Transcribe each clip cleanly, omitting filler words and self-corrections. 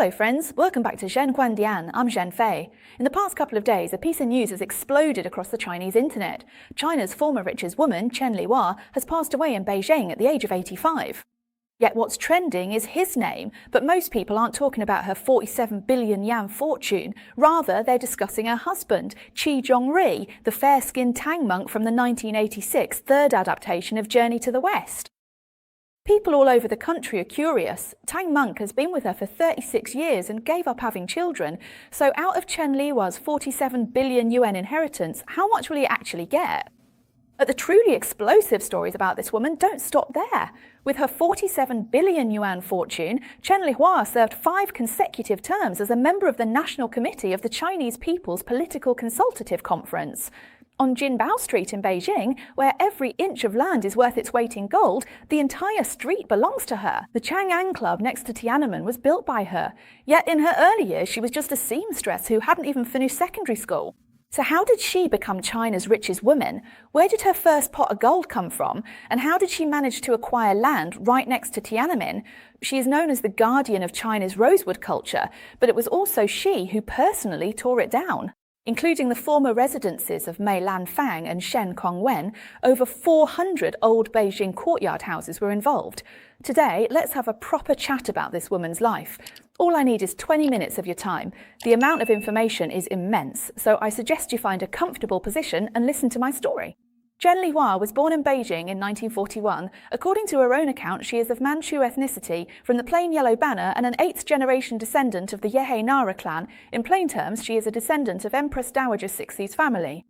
Hello friends, welcome back to Zhen Guandian. I'm Zhen Fei. In the past couple of days, a piece of news has exploded across the Chinese internet. China's former richest woman, Chen Lihua, has passed away in Beijing at the age of 85. Yet what's trending is his name, but most people aren't talking about her 47 billion yuan fortune. Rather, they're discussing her husband, Chi Zhongrui, the fair-skinned Tang monk from the 1986 third adaptation of Journey to the West. People all over the country are curious. Tang monk has been with her for 36 years and gave up having children. So out of Chen Lihua's 47 billion yuan inheritance, how much will he actually get? But the truly explosive stories about this woman don't stop there. With her 47 billion yuan fortune, Chen Lihua served 5 consecutive terms as a member of the National Committee of the Chinese People's Political Consultative Conference. On Jinbao Street in Beijing, where every inch of land is worth its weight in gold, the entire street belongs to her. The Chang'an Club next to Tiananmen was built by her. Yet in her early years, she was just a seamstress who hadn't even finished secondary school. So how did she become China's richest woman? Where did her first pot of gold come from? And how did she manage to acquire land right next to Tiananmen? She is known as the guardian of China's rosewood culture, but it was also she who personally tore it down. Including the former residences of Mei Lanfang and Shen Kongwen, over 400 old Beijing courtyard houses were involved. Today, let's have a proper chat about this woman's life. All I need is 20 minutes of your time. The amount of information is immense, so I suggest you find a comfortable position and listen to my story. Chen Lihua was born in Beijing in 1941. According to her own account, she is of Manchu ethnicity, from the plain yellow banner and an 8th-generation descendant of the Yehe Nara clan. In plain terms, she is a descendant of Empress Dowager Cixi's family.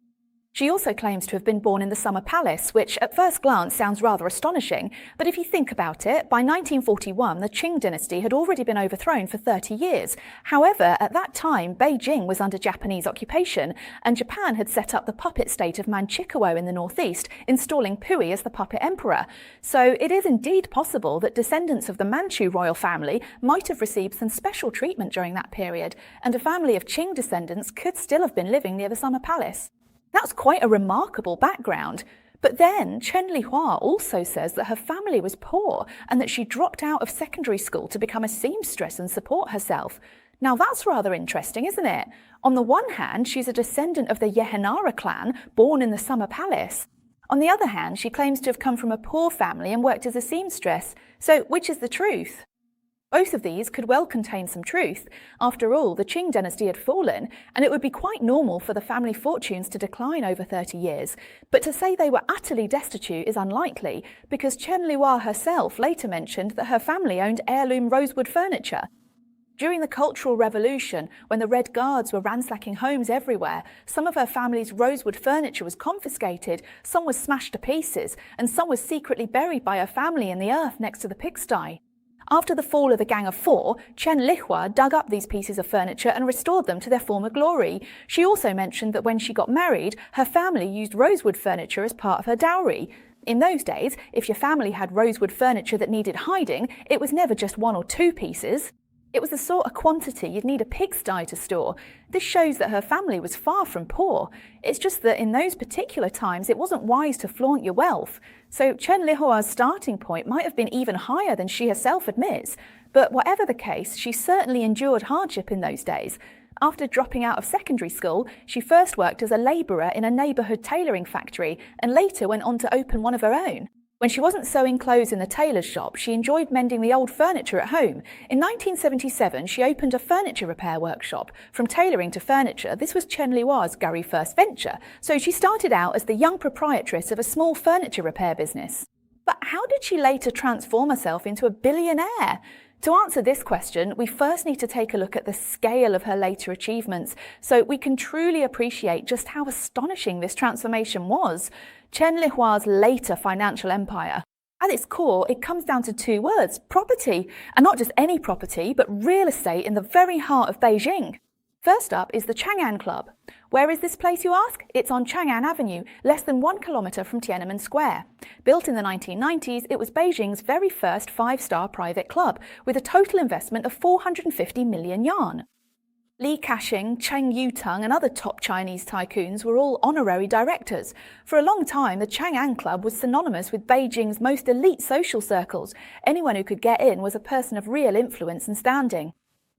She also claims to have been born in the Summer Palace, which at first glance sounds rather astonishing. But if you think about it, by 1941, the Qing dynasty had already been overthrown for 30 years. However, at that time, Beijing was under Japanese occupation, and Japan had set up the puppet state of Manchukuo in the northeast, installing Puyi as the puppet emperor. So it is indeed possible that descendants of the Manchu royal family might have received some special treatment during that period, and a family of Qing descendants could still have been living near the Summer Palace. That's quite a remarkable background. But then Chen Lihua also says that her family was poor and that she dropped out of secondary school to become a seamstress and support herself. Now that's rather interesting, isn't it? On the one hand, she's a descendant of the Yehe Nara clan, born in the Summer Palace. On the other hand, she claims to have come from a poor family and worked as a seamstress. So which is the truth? Both of these could well contain some truth. After all, the Qing dynasty had fallen, and it would be quite normal for the family fortunes to decline over 30 years. But to say they were utterly destitute is unlikely, because Chen Lihua herself later mentioned that her family owned heirloom rosewood furniture. During the Cultural Revolution, when the Red Guards were ransacking homes everywhere, some of her family's rosewood furniture was confiscated, some was smashed to pieces, and some was secretly buried by her family in the earth next to the pigsty. After the fall of the Gang of Four, Chen Lihua dug up these pieces of furniture and restored them to their former glory. She also mentioned that when she got married, her family used rosewood furniture as part of her dowry. In those days, if your family had rosewood furniture that needed hiding, it was never just 1 or 2 pieces. It was the sort of quantity you'd need a pigsty to store. This shows that her family was far from poor. It's just that in those particular times, it wasn't wise to flaunt your wealth. So Chen Lihua's starting point might have been even higher than she herself admits. But whatever the case, she certainly endured hardship in those days. After dropping out of secondary school, she first worked as a labourer in a neighbourhood tailoring factory and later went on to open one of her own. When she wasn't sewing clothes in the tailor's shop, she enjoyed mending the old furniture at home. In 1977, she opened a furniture repair workshop. From tailoring to furniture, this was Chen Lihua's very first venture. So she started out as the young proprietress of a small furniture repair business. But how did she later transform herself into a billionaire? To answer this question, we first need to take a look at the scale of her later achievements, so we can truly appreciate just how astonishing this transformation was. Chen Lihua's later financial empire. At its core, it comes down to 2 words: property, and not just any property, but real estate in the very heart of Beijing. First up is the Chang'an Club. Where is this place, you ask? It's on Chang'an Avenue, less than 1 kilometre from Tiananmen Square. Built in the 1990s, it was Beijing's very first 5-star private club, with a total investment of 450 million yuan. Li Ka-shing, Cheng Yutang and other top Chinese tycoons were all honorary directors. For a long time, the Chang'an Club was synonymous with Beijing's most elite social circles. Anyone who could get in was a person of real influence and standing.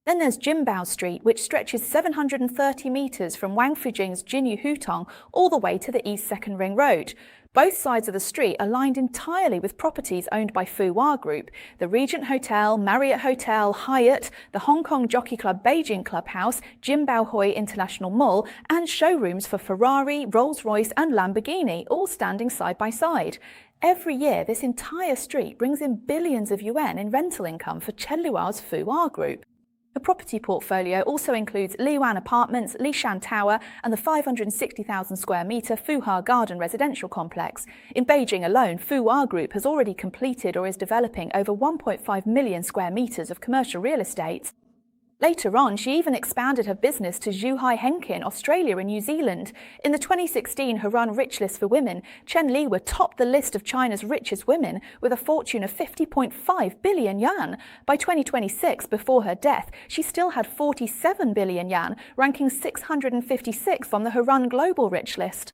Then there's Jinbao Street, which stretches 730 metres from Wangfujing's Jinyu Hutong all the way to the East Second Ring Road. Both sides of the street are lined entirely with properties owned by Fuhua Group, the Regent Hotel, Marriott Hotel, Hyatt, the Hong Kong Jockey Club Beijing Clubhouse, Jinbao Hui International Mall, and showrooms for Ferrari, Rolls-Royce and Lamborghini, all standing side by side. Every year, this entire street brings in billions of yuan in rental income for Chen Lihua's Fuhua Group. The property portfolio also includes Liwan Apartments, Lishan Tower and the 560,000 square metre Fuhua Garden residential complex. In Beijing alone, Fuhua Group has already completed or is developing over 1.5 million square metres of commercial real estate. Later on, she even expanded her business to Zhuhai Henkin, Australia and New Zealand. In the 2016 Hurun Rich List for Women, Chen Lihua topped the list of China's richest women with a fortune of 50.5 billion yuan. By 2026, before her death, she still had 47 billion yuan, ranking 656th on the Hurun Global Rich List.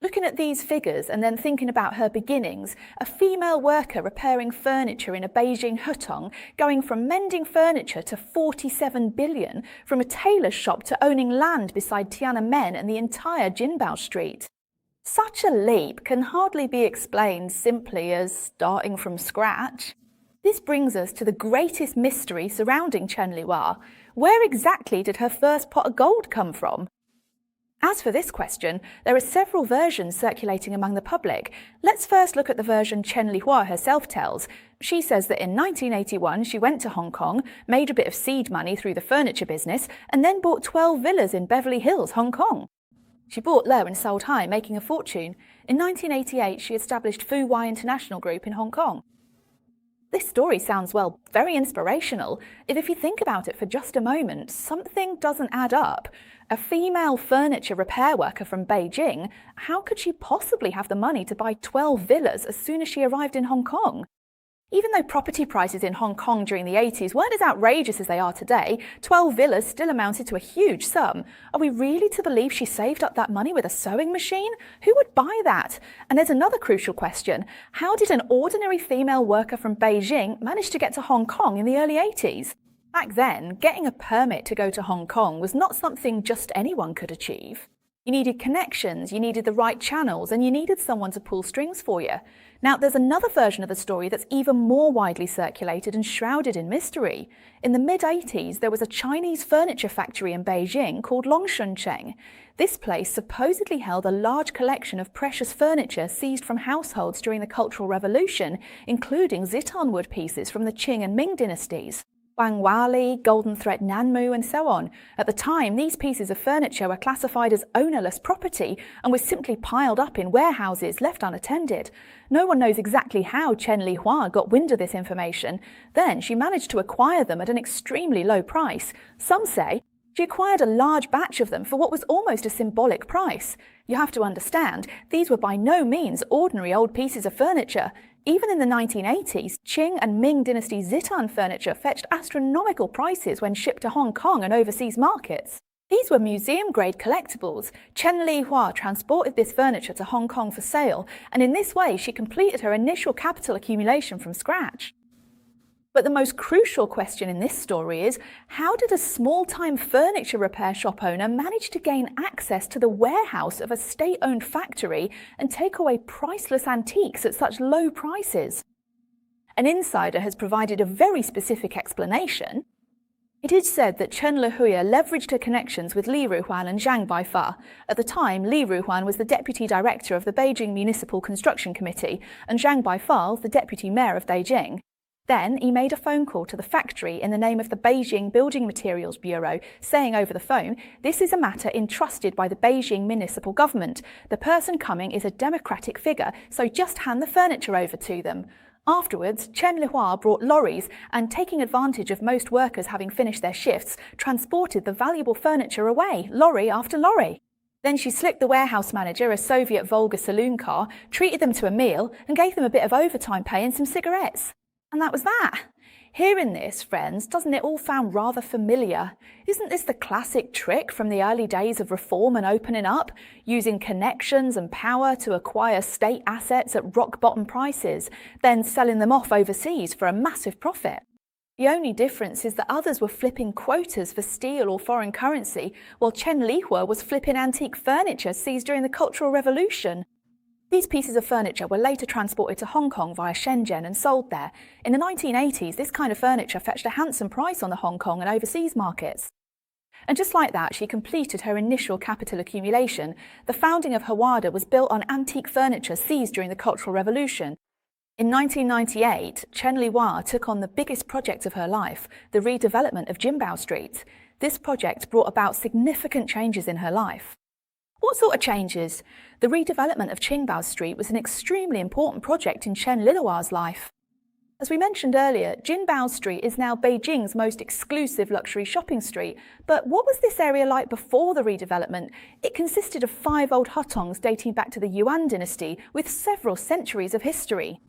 Looking at these figures and then thinking about her beginnings, a female worker repairing furniture in a Beijing hutong, going from mending furniture to 47 billion, from a tailor's shop to owning land beside Tiananmen and the entire Jinbao Street. Such a leap can hardly be explained simply as starting from scratch. This brings us to the greatest mystery surrounding Chen Lihua. Where exactly did her first pot of gold come from? As for this question, there are several versions circulating among the public. Let's first look at the version Chen Lihua herself tells. She says that in 1981 she went to Hong Kong, made a bit of seed money through the furniture business, and then bought 12 villas in Beverly Hills, Hong Kong. She bought low and sold high, making a fortune. In 1988 she established Fuhua International Group in Hong Kong. This story sounds, well, very inspirational. If you think about it for just a moment, something doesn't add up. A female furniture repair worker from Beijing, how could she possibly have the money to buy 12 villas as soon as she arrived in Hong Kong? Even though property prices in Hong Kong during the 80s weren't as outrageous as they are today, 12 villas still amounted to a huge sum. Are we really to believe she saved up that money with a sewing machine? Who would buy that? And there's another crucial question. How did an ordinary female worker from Beijing manage to get to Hong Kong in the early 80s? Back then, getting a permit to go to Hong Kong was not something just anyone could achieve. You needed connections, you needed the right channels, and you needed someone to pull strings for you. Now, there's another version of the story that's even more widely circulated and shrouded in mystery. In the mid-80s, there was a Chinese furniture factory in Beijing called Longshengcheng. This place supposedly held a large collection of precious furniture seized from households during the Cultural Revolution, including Zitan wood pieces from the Qing and Ming dynasties. Wangwali, golden thread Nanmu, and so on. At the time, these pieces of furniture were classified as ownerless property and were simply piled up in warehouses left unattended. No one knows exactly how Chen Lihua got wind of this information. Then she managed to acquire them at an extremely low price. Some say she acquired a large batch of them for what was almost a symbolic price. You have to understand, these were by no means ordinary old pieces of furniture. Even in the 1980s, Qing and Ming dynasty Zitan furniture fetched astronomical prices when shipped to Hong Kong and overseas markets. These were museum-grade collectibles. Chen Lihua transported this furniture to Hong Kong for sale, and in this way she completed her initial capital accumulation from scratch. But the most crucial question in this story is, how did a small-time furniture repair shop owner manage to gain access to the warehouse of a state-owned factory and take away priceless antiques at such low prices? An insider has provided a very specific explanation. It is said that Chen Lihua leveraged her connections with Li Ruhuan and Zhang Baifa. At the time, Li Ruhuan was the deputy director of the Beijing Municipal Construction Committee, and Zhang Baifa the deputy mayor of Beijing. Then he made a phone call to the factory in the name of the Beijing Building Materials Bureau, saying over the phone, "This is a matter entrusted by the Beijing municipal government. The person coming is a democratic figure, so just hand the furniture over to them." Afterwards, Chen Lihua brought lorries and, taking advantage of most workers having finished their shifts, transported the valuable furniture away, lorry after lorry. Then she slicked the warehouse manager a Soviet Volga saloon car, treated them to a meal, and gave them a bit of overtime pay and some cigarettes. And that was that. Hearing this, friends, doesn't it all sound rather familiar? Isn't this the classic trick from the early days of reform and opening up, using connections and power to acquire state assets at rock-bottom prices, then selling them off overseas for a massive profit? The only difference is that others were flipping quotas for steel or foreign currency, while Chen Lihua was flipping antique furniture seized during the Cultural Revolution. These pieces of furniture were later transported to Hong Kong via Shenzhen and sold there. In the 1980s, this kind of furniture fetched a handsome price on the Hong Kong and overseas markets. And just like that, she completed her initial capital accumulation. The founding of Hawada was built on antique furniture seized during the Cultural Revolution. In 1998, Chen Lihua took on the biggest project of her life, the redevelopment of Jinbao Street. This project brought about significant changes in her life. What sort of changes? The redevelopment of Jinbao Street was an extremely important project in Chen Lihua's life. As we mentioned earlier, Jinbao Street is now Beijing's most exclusive luxury shopping street. But what was this area like before the redevelopment? It consisted of 5 old hutongs dating back to the Yuan dynasty with several centuries of history.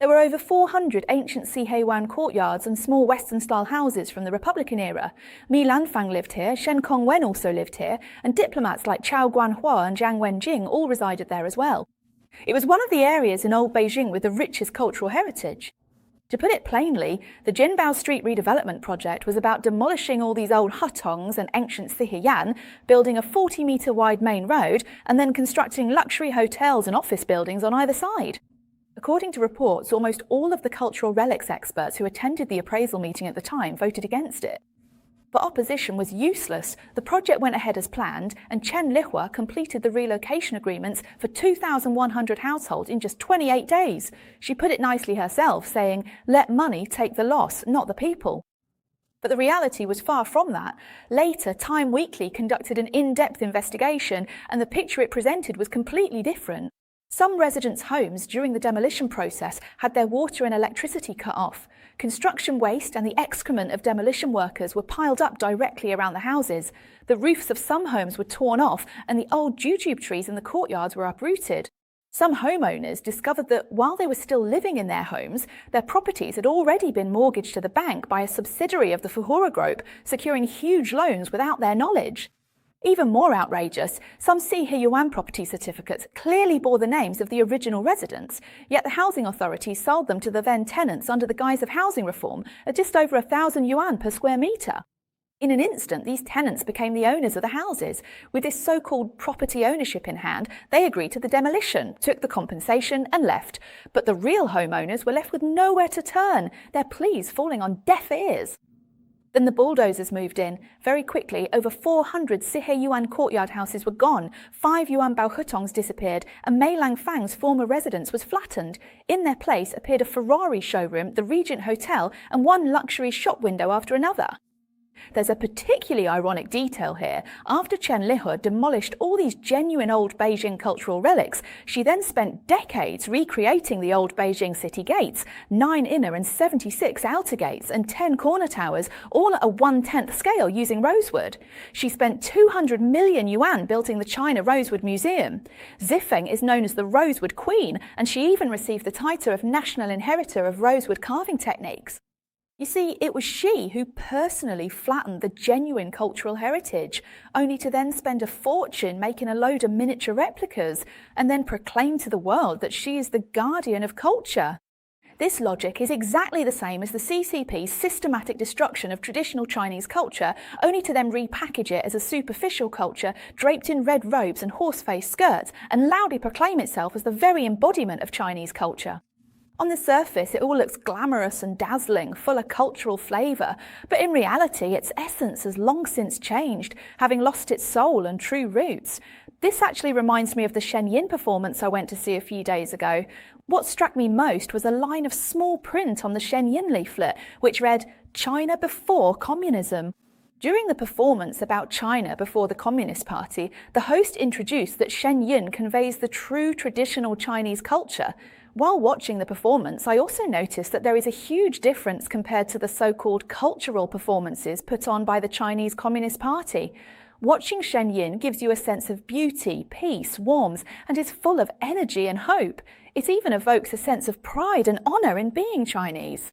There were over 400 ancient Siheyuan courtyards and small Western-style houses from the Republican era. Mi Lanfang lived here, Shen Kongwen also lived here, and diplomats like Chao Guanhua and Jiang Wenjing all resided there as well. It was one of the areas in old Beijing with the richest cultural heritage. To put it plainly, the Jinbao Street redevelopment project was about demolishing all these old hutongs and ancient Siheyan, building a 40-metre wide main road, and then constructing luxury hotels and office buildings on either side. According to reports, almost all of the cultural relics experts who attended the appraisal meeting at the time voted against it. But opposition was useless. The project went ahead as planned, and Chen Lihua completed the relocation agreements for 2,100 households in just 28 days. She put it nicely herself, saying, "Let money take the loss, not the people." But the reality was far from that. Later, Time Weekly conducted an in-depth investigation, and the picture it presented was completely different. Some residents' homes during the demolition process had their water and electricity cut off. Construction waste and the excrement of demolition workers were piled up directly around the houses. The roofs of some homes were torn off, and the old jujube trees in the courtyards were uprooted. Some homeowners discovered that while they were still living in their homes, their properties had already been mortgaged to the bank by a subsidiary of the Fuhura Group, securing huge loans without their knowledge. Even more outrageous, some Siheyuan property certificates clearly bore the names of the original residents, yet the housing authorities sold them to the then tenants under the guise of housing reform at just over 1,000 yuan per square metre. In an instant, these tenants became the owners of the houses. With this so-called property ownership in hand, they agreed to the demolition, took the compensation and left. But the real homeowners were left with nowhere to turn, their pleas falling on deaf ears. Then the bulldozers moved in. Very quickly, over 400 Siheyuan courtyard houses were gone, 5 Yuanbao hutongs disappeared, and Mei Langfang's former residence was flattened. In their place appeared a Ferrari showroom, the Regent Hotel, and one luxury shop window after another. There's a particularly ironic detail here. After Chen Lihua demolished all these genuine old Beijing cultural relics, she then spent decades recreating the old Beijing city gates, 9 inner and 76 outer gates, and 10 corner towers, all at a 1/10 scale using rosewood. She spent 200 million yuan building the China Rosewood Museum. Zifeng is known as the Rosewood Queen, and she even received the title of National Inheritor of Rosewood Carving Techniques. You see, it was she who personally flattened the genuine cultural heritage, only to then spend a fortune making a load of miniature replicas, and then proclaim to the world that she is the guardian of culture. This logic is exactly the same as the CCP's systematic destruction of traditional Chinese culture, only to then repackage it as a superficial culture draped in red robes and horse-faced skirts, and loudly proclaim itself as the very embodiment of Chinese culture. On the surface, it all looks glamorous and dazzling, full of cultural flavour, but in reality, its essence has long since changed, having lost its soul and true roots. This actually reminds me of the Shenyang performance I went to see a few days ago. What struck me most was a line of small print on the Shenyang leaflet, which read, "China before communism." During the performance about China before the Communist Party, the host introduced that Shenyang conveys the true traditional Chinese culture. While watching the performance, I also noticed that there is a huge difference compared to the so-called cultural performances put on by the Chinese Communist Party. Watching Shenyang gives you a sense of beauty, peace, warmth, and is full of energy and hope. It even evokes a sense of pride and honour in being Chinese.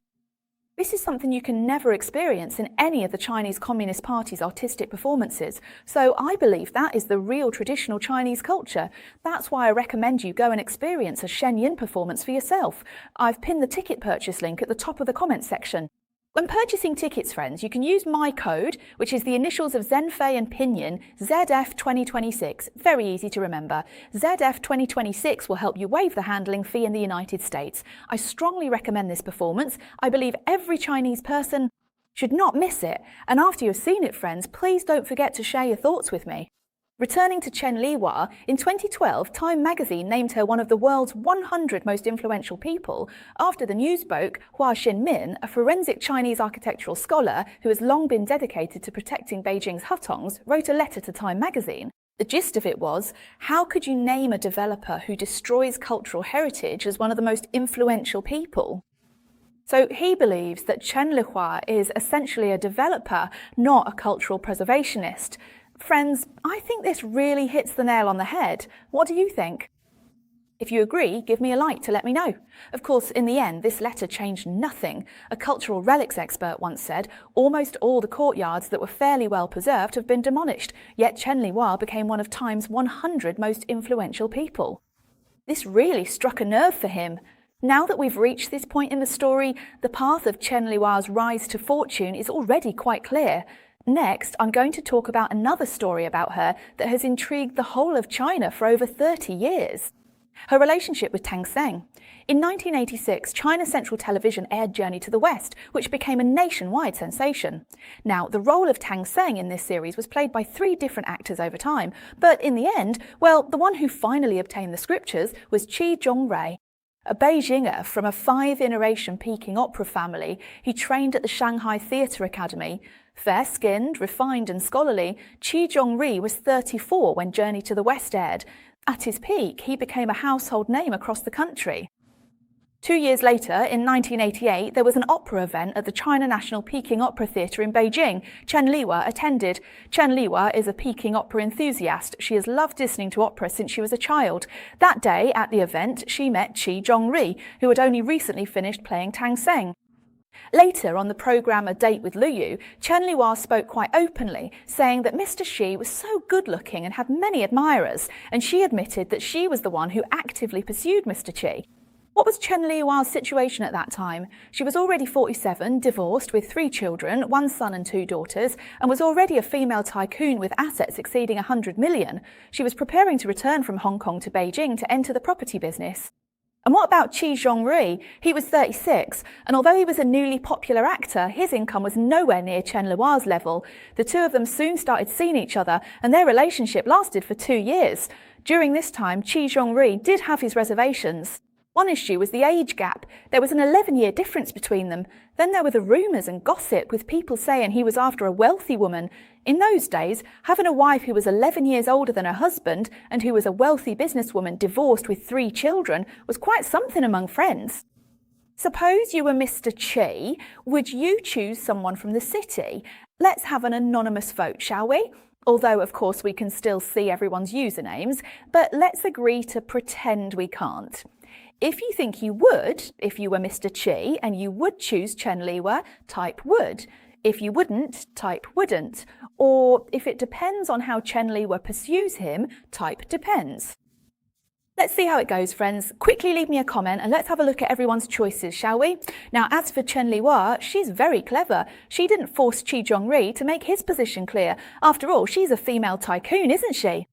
This is something you can never experience in any of the Chinese Communist Party's artistic performances, so I believe that is the real traditional Chinese culture. That's why I recommend you go and experience a Shenyang performance for yourself. I've pinned the ticket purchase link at the top of the comments section. When purchasing tickets, friends, you can use my code, which is the initials of Zhenfei and Pinyin, ZF2026. Very easy to remember. ZF2026 will help you waive the handling fee in the United States. I strongly recommend this performance. I believe every Chinese person should not miss it. And after you've seen it, friends, please don't forget to share your thoughts with me. Returning to Chen Lihua, in 2012, Time magazine named her one of the world's 100 most influential people after the news broke Hua Xinmin, a forensic Chinese architectural scholar who has long been dedicated to protecting Beijing's hutongs, wrote a letter to Time magazine. The gist of it was, how could you name a developer who destroys cultural heritage as one of the most influential people? So he believes that Chen Lihua is essentially a developer, not a cultural preservationist. Friends, I think this really hits the nail on the head. What do you think? If you agree, give me a like to let me know. Of course, in the end, this letter changed nothing. A cultural relics expert once said, almost all the courtyards that were fairly well preserved have been demolished, yet Chen Lihua became one of Time's 100 most influential people. This really struck a nerve for him. Now that we've reached this point in the story, the path of Chen Lihua's rise to fortune is already quite clear. Next, I'm going to talk about another story about her that has intrigued the whole of China for over 30 years. Her relationship with Tang Seng. In 1986, China Central Television aired Journey to the West, which became a nationwide sensation. Now, the role of Tang Seng in this series was played by 3 different actors over time, but in the end, well, the one who finally obtained the scriptures was Chi Zhongrui. A Beijinger from a 5-generation Peking opera family, he trained at the Shanghai Theatre Academy. Fair-skinned, refined and scholarly, Chi Zhongrui was 34 when Journey to the West aired. At his peak, he became a household name across the country. 2 years later, in 1988, there was an opera event at the China National Peking Opera Theatre in Beijing. Chen Lihua attended. Chen Lihua is a Peking opera enthusiast. She has loved listening to opera since she was a child. That day, at the event, she met Chi Zhongrui, who had only recently finished playing Tang Seng. Later, on the programme A Date with Liu, Chen Lihua spoke quite openly, saying that Mr. Xi was so good-looking and had many admirers, and she admitted that she was the one who actively pursued Mr. Xi. What was Chen Lihua's situation at that time? She was already 47, divorced with 3 children, 1 son and 2 daughters, and was already a female tycoon with assets exceeding 100 million. She was preparing to return from Hong Kong to Beijing to enter the property business. And what about Chi Zhongrui? He was 36, and although he was a newly popular actor, his income was nowhere near Chen Lihua's level. The two of them soon started seeing each other, and their relationship lasted for 2 years. During this time, Chi Zhongrui did have his reservations. One issue was the age gap. There was an 11-year difference between them. Then there were the rumours and gossip, with people saying he was after a wealthy woman. In those days, having a wife who was 11 years older than her husband and who was a wealthy businesswoman divorced with 3 children was quite something among friends. Suppose you were Mr. Chi, would you choose someone from the city? Let's have an anonymous vote, shall we? Although, of course, we can still see everyone's usernames, but let's agree to pretend we can't. If you think you would, if you were Mr. Chi and you would choose Chen Lihua, type would. If you wouldn't, type wouldn't. Or if it depends on how Chen Lihua pursues him, type depends. Let's see how it goes, friends. Quickly leave me a comment and let's have a look at everyone's choices, shall we? Now, as for Chen Lihua, she's very clever. She didn't force Chi Zhongrui to make his position clear. After all, she's a female tycoon, isn't she?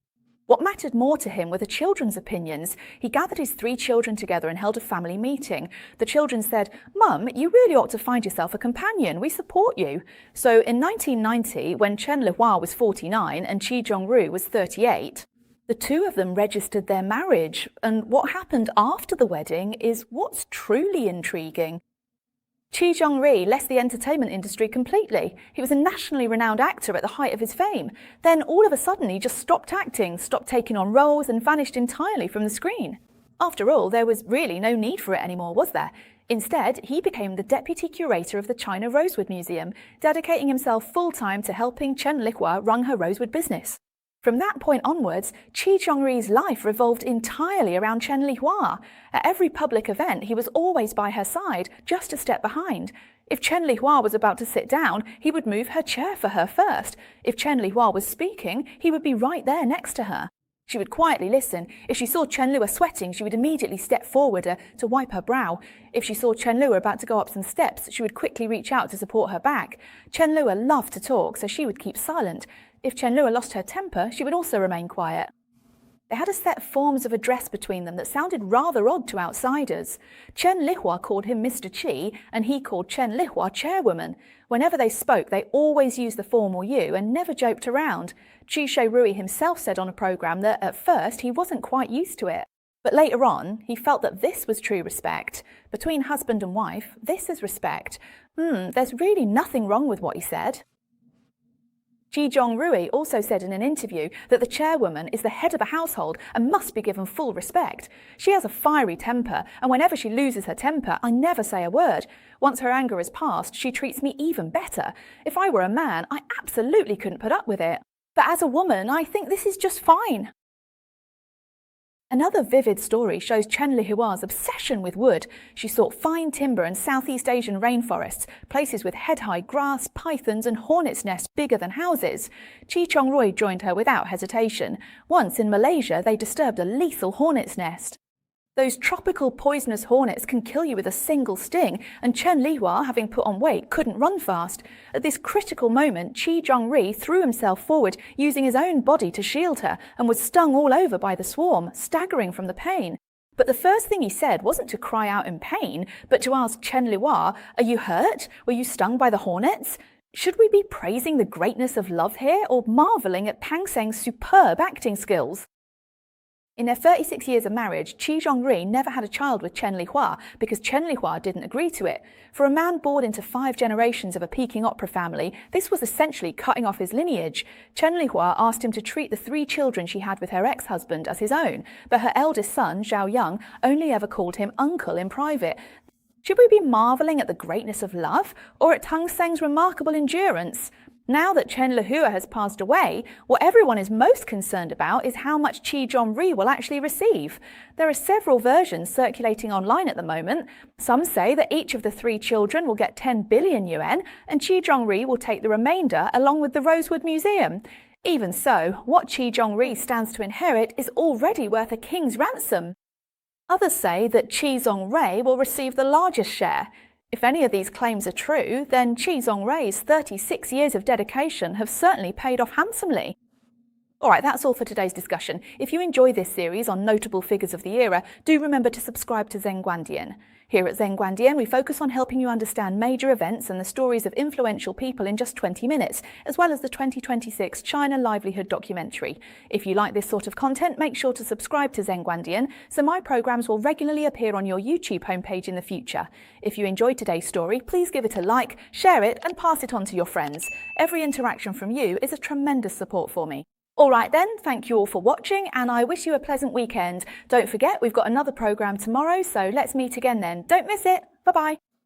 What mattered more to him were the children's opinions. He gathered his 3 children together and held a family meeting. The children said, "Mum, you really ought to find yourself a companion. We support you." So in 1990, when Chen Lihua was 49 and Chi Zhongrui was 38, the two of them registered their marriage. And what happened after the wedding is what's truly intriguing. Chi Zhongrui left the entertainment industry completely. He was a nationally renowned actor at the height of his fame. Then all of a sudden he just stopped acting, stopped taking on roles and vanished entirely from the screen. After all, there was really no need for it anymore, was there? Instead, he became the deputy curator of the China Rosewood Museum, dedicating himself full-time to helping Chen Lihua run her rosewood business. From that point onwards, Chi Zhongrui's life revolved entirely around Chen Lihua. At every public event, he was always by her side, just a step behind. If Chen Lihua was about to sit down, he would move her chair for her first. If Chen Lihua was speaking, he would be right there next to her. She would quietly listen. If she saw Chen Lihua sweating, she would immediately step forward to wipe her brow. If she saw Chen Lihua about to go up some steps, she would quickly reach out to support her back. Chen Lihua loved to talk, so she would keep silent. If Chen Lihua lost her temper, she would also remain quiet. They had a set forms of address between them that sounded rather odd to outsiders. Chen Lihua called him Mr. Chi, and he called Chen Lihua chairwoman. Whenever they spoke, they always used the formal you and never joked around. Chi Zhongrui himself said on a program that at first he wasn't quite used to it. But later on, he felt that this was true respect. Between husband and wife, this is respect. There's really nothing wrong with what he said. Chi Zhongrui also said in an interview that the chairwoman is the head of a household and must be given full respect. She has a fiery temper, and whenever she loses her temper, I never say a word. Once her anger has passed, she treats me even better. If I were a man, I absolutely couldn't put up with it. But as a woman, I think this is just fine. Another vivid story shows Chen Lihua's obsession with wood. She sought fine timber in Southeast Asian rainforests, places with head-high grass, pythons and hornets' nests bigger than houses. Chi Zhongrui joined her without hesitation. Once in Malaysia, they disturbed a lethal hornet's nest. Those tropical poisonous hornets can kill you with a single sting, and Chen Lihua, having put on weight, couldn't run fast. At this critical moment, Chi Zhongrui threw himself forward, using his own body to shield her, and was stung all over by the swarm, staggering from the pain. But the first thing he said wasn't to cry out in pain, but to ask Chen Lihua, "Are you hurt? Were you stung by the hornets?" Should we be praising the greatness of love here, or marvelling at Pang Seng's superb acting skills? In their 36 years of marriage, Chi Zhongrui never had a child with Chen Lihua because Chen Lihua didn't agree to it. For a man born into 5 generations of a Peking opera family, this was essentially cutting off his lineage. Chen Lihua asked him to treat the 3 children she had with her ex-husband as his own, but her eldest son, Zhao Yang, only ever called him uncle in private. Should we be marvelling at the greatness of love, or at Pang Seng's remarkable endurance? Now that Chen Lihua has passed away, what everyone is most concerned about is how much Chi Zhongrui will actually receive. There are several versions circulating online at the moment. Some say that each of the 3 children will get 10 billion yuan, and Chi Zhongrui will take the remainder along with the Rosewood Museum. Even so, what Chi Zhongrui stands to inherit is already worth a king's ransom. Others say that Chi Zhongrui will receive the largest share. If any of these claims are true, then Chi Zhongrui's 36 years of dedication have certainly paid off handsomely. Alright, that's all for today's discussion. If you enjoy this series on notable figures of the era, do remember to subscribe to Zhenguandian. Here at Zhenguandian, we focus on helping you understand major events and the stories of influential people in just 20 minutes, as well as the 2026 China Livelihood documentary. If you like this sort of content, make sure to subscribe to Zhenguandian so my programs will regularly appear on your YouTube homepage in the future. If you enjoyed today's story, please give it a like, share it, and pass it on to your friends. Every interaction from you is a tremendous support for me. Alright then, thank you all for watching, and I wish you a pleasant weekend. Don't forget, we've got another programme tomorrow, so let's meet again then. Don't miss it. Bye-bye.